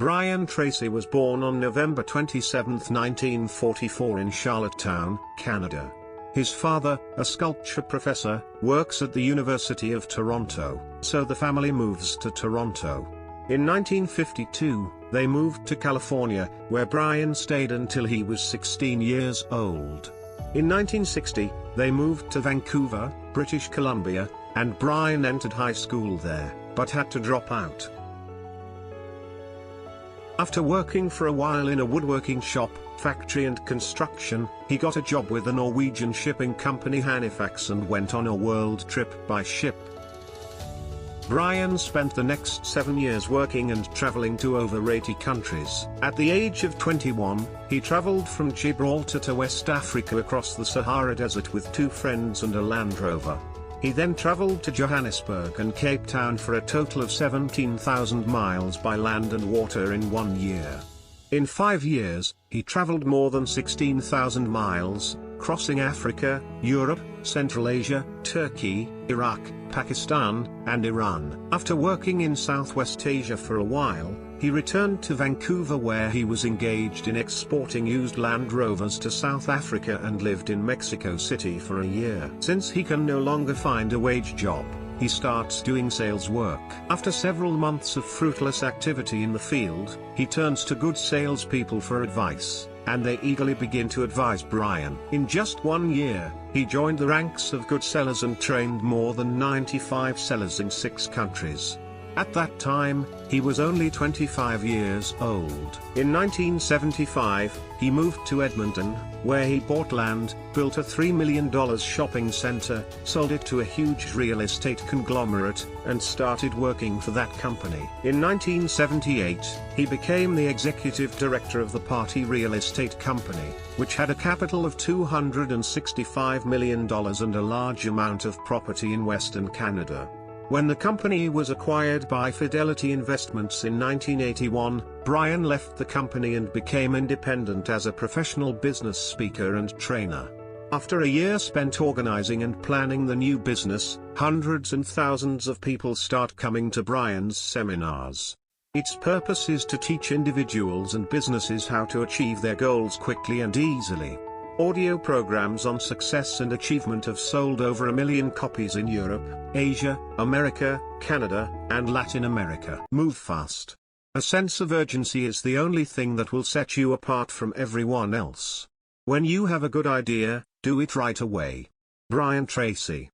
Brian Tracy was born on November 27, 1944 in Charlottetown, Canada. His father, a sculpture professor, works at the University of Toronto, so the family moves to Toronto. In 1952, they moved to California, where Brian stayed until he was 16 years old. In 1960, they moved to Vancouver, British Columbia, and Brian entered high school there, but had to drop out. After working for a while in a woodworking shop, factory and construction, he got a job with the Norwegian shipping company Hanifaks and went on a world trip by ship. Brian spent the next 7 years working and traveling to over 80 countries. At the age of 21, he traveled from Gibraltar to West Africa across the Sahara Desert with 2 friends and a Land Rover. He then traveled to Johannesburg and Cape Town for a total of 17,000 miles by land and water in 1 year. In 5 years, he traveled more than 16,000 miles, crossing Africa, Europe, Central Asia, Turkey, Iraq, Pakistan, and Iran. After working in Southwest Asia for a while, he returned to Vancouver where he was engaged in exporting used Land Rovers to South Africa and lived in Mexico City for a year. Since he can no longer find a wage job, he starts doing sales work. After several months of fruitless activity in the field, he turns to good salespeople for advice, and they eagerly begin to advise Brian. In just 1 year, he joined the ranks of good sellers and trained more than 95 sellers in 6 countries. At that time, he was only 25 years old. In 1975, he moved to Edmonton, where he bought land, built a $3 million shopping center, sold it to a huge real estate conglomerate, and started working for that company. In 1978, he became the executive director of the Party Real Estate Company, which had a capital of $265 million and a large amount of property in Western Canada. When the company was acquired by Fidelity Investments in 1981, Brian left the company and became independent as a professional business speaker and trainer. After a year spent organizing and planning the new business, hundreds and thousands of people start coming to Brian's seminars. Its purpose is to teach individuals and businesses how to achieve their goals quickly and easily. Audio programs on success and achievement have sold over 1 million copies in Europe, Asia, America, Canada, and Latin America. Move fast. A sense of urgency is the only thing that will set you apart from everyone else. When you have a good idea, do it right away. Brian Tracy.